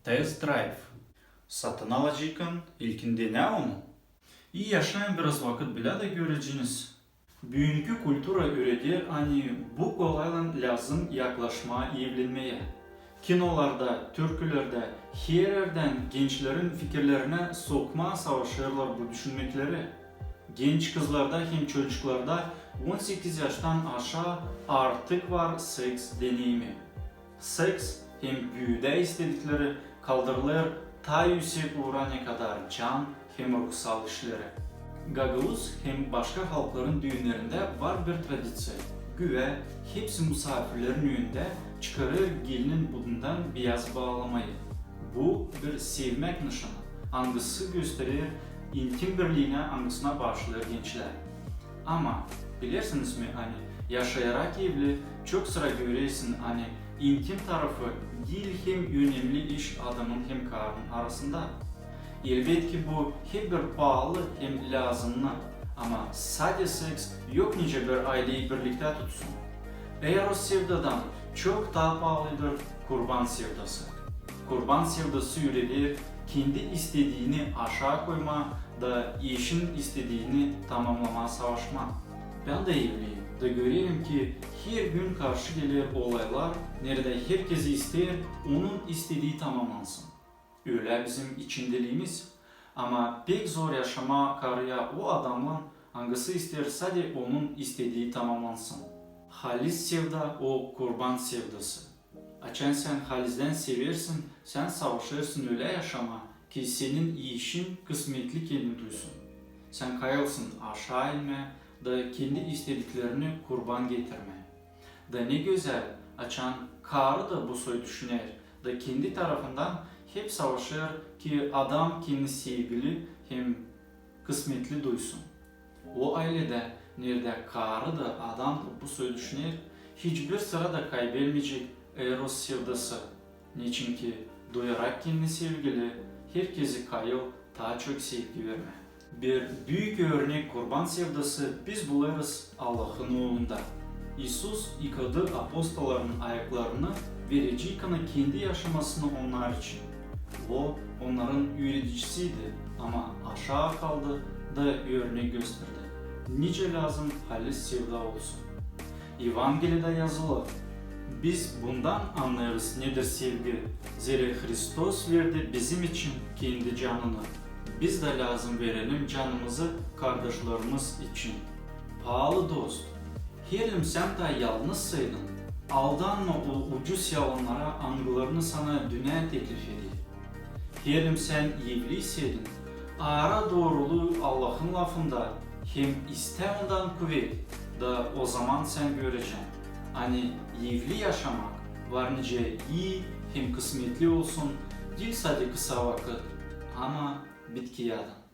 Test Drive. Satın alacakın, ilkinde ne onu? İyi yaşayan biraz vakit bile de göreceğiniz. Bugünkü kultura öğretir bu kolayla lazım yaklaşma, evlenmeye. Kinolarda, türkülerde, her yerden gençlerin fikirlerine sokma savaşırlar bu düşünmekleri. Genç kızlarda hem çocuklarda 18 yaştan aşağı artık var seks deneyimi. Seks hem büyüde istedikleri kaldırılır ta yüksek uğrana kadar can hem ruhsal işleri. Gagavuz hem başka halkların düğünlerinde var bir tradisiyon. Güve hepsi misafirlerin önünde çıkarır gelinin budundan beyaz bağlamayı. Bu bir sevmek nişanı. Angısı gösterir, intim birliğine angısına başlar gençler. Ama bilirsiniz mi yaşayarak evli çok sıra görüyorsun intim tarafı değil hem önemli iş adamın hem karının arasında. Elbette ki bu hem bir pahalı hem lazımlı ama sadece seks yok nice bir aileyi birlikte tutsun. Eğer o sevdadan çok daha pahalıdır kurban sevdası. Kurban sevdası yüreğir kendi istediğini aşağı koyma da eşin istediğini tamamlama savaşma. Ben de evliyim da görüyorum ki her gün karşı gelir olaylar nerede herkes ister onun istediği tamamlansın. Öyle bizim içindeliğimiz ama pek zor yaşama karıya o adamın hangisi isterse de onun istediği tamamlansın. Halis sevda o kurban sevdası. Açan sen halizden seversin, sen savaşırsın öyle yaşama ki senin işin kısmetli kendini duysun. Sen kayılsın aşağı inme da kendi istediklerini kurban getirme. Da ne güzel açan karı da bu soy düşüner da kendi tarafından hep savaşır ki adam kendi sevgili hem kısmetli duysun. O ailede nerede karı da adam da bu soy düşüner hiçbir sırada kaybetmeyecek eros sevdası. Niçin ki duyarak kendi sevgili herkesi kayıl daha çok sevgi verme. Bir büyük örnek kurban sevdası biz buluruz Allah'ın oğlunda. İsus yıkadı apostolların ayaklarını vereceği kanı kendi yaşamasını onlar için. O onların öğreticisiydi ama aşağı kaldı da örnek gösterdi. Nice lazım halis sevda olsun. Evangelide yazılı. Biz bundan anlarız nedir sevgi. Zira Hristos verdi bizim için kendi canını. Biz de lazım verelim canımızı kardeşlerimiz için. Pahalı dost, herim sen de yalnızsaydın. Aldanma o ucuz yalanlara angılarını sana dünya teklif edeyim. Herim sen evliyseydin. Ara doğruluğu Allah'ın lafında hem iste ondan kuvvet da o zaman sen göreceksin. Evli yaşamak var nice iyi hem kısmetli olsun, değil sadece kısa vakit ama bitki yadan.